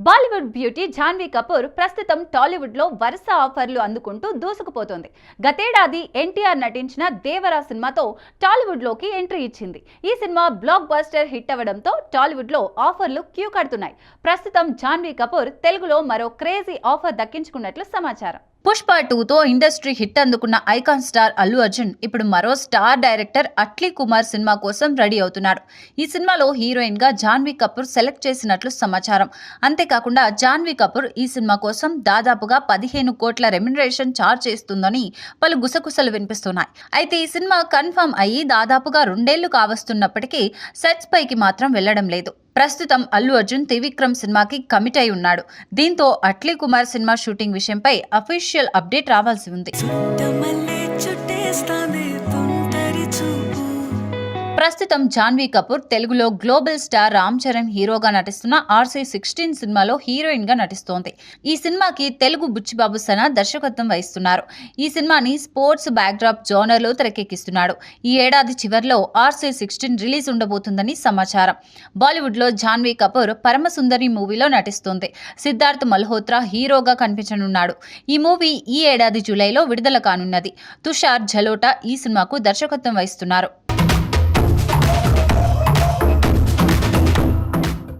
Bollywood beauty Janhvi Kapoor ప్రస్తుతం టాలీవుడ్ లో వరుస ఆఫర్లు అందుకుంటూ దూసుకుపోతోంది. గతేడాది ఎన్టీఆర్ నటించిన దేవరా సినిమాతో టాలీవుడ్ లోకి ఎంట్రీ ఇచ్చింది. ఈ సినిమా బ్లాక్ బస్టర్ హిట్ అవ్వడంతో టాలీవుడ్ లో ఆఫర్లు క్యూ కడుతున్నాయి. ప్రస్తుతం జాన్వీ కపూర్ తెలుగులో మరో క్రేజీ ఆఫర్ దక్కించుకున్నట్లు సమాచారం. పుష్ప 2తో ఇండస్ట్రీ హిట్ అందుకున్న ఐకాన్ స్టార్ అల్లు అర్జున్ ఇప్పుడు మరో star director Atlee Kumar cinema కోసం రెడీ అవుతున్నాడు. ఈ సినిమాలో హీరోయిన్ గా జాన్వీ కపూర్ సెలెక్ట్ చేసినట్లు సమాచారం. అంతేకాకుండా జాన్వీ కపూర్ ఈ సినిమా కోసం దాదాపుగా 15 కోట్ల రెమ్యునరేషన్ చార్జ్ చేస్తుందని పలు గుసగుసలు వినిపిస్తున్నాయి. అయితే ఈ సినిమా కన్ఫర్మ్ అయ్యి దాదాపుగా 2 ఏళ్లు కావస్తున్నప్పటికీ సెట్స్ పైకి మాత్రం వెళ్లడం లేదు. ప్రస్తుతం అల్లు అర్జున్ త్రివిక్రమ్ సినిమాకి కమిట్ అయి ఉన్నాడు. దీంతో అట్లీ కుమార్ సినిమా షూటింగ్ విషయంపై అఫీషియల్ అప్డేట్ రావాల్సి ఉంది. ప్రస్తుతం జాన్వీ కపూర్ తెలుగులో గ్లోబల్ స్టార్ రామ్ చరణ్ హీరోగా నటిస్తున్న RC16 సినిమాలో హీరోయిన్ గా నటిస్తోంది. ఈ సినిమాకి తెలుగు బుచ్చిబాబు సన దర్శకత్వం వహిస్తున్నారు. ఈ సినిమాని స్పోర్ట్స్ బ్యాక్డ్రాప్ జోనర్ లో తెరకెక్కిస్తున్నాడు. ఈ ఏడాది చివరిలో RC16 రిలీజ్ ఉండబోతుందని సమాచారం. బాలీవుడ్ లో జాన్వీ కపూర్ పరమసుందరి మూవీలో నటిస్తోంది. సిద్ధార్థ్ మల్హోత్రా హీరోగా కనిపించనున్నాడు. ఈ మూవీ ఈ ఏడాది జూలైలో విడుదల కానున్నది. తుషార్ జలోటా ఈ సినిమాకు దర్శకత్వం వహిస్తున్నారు.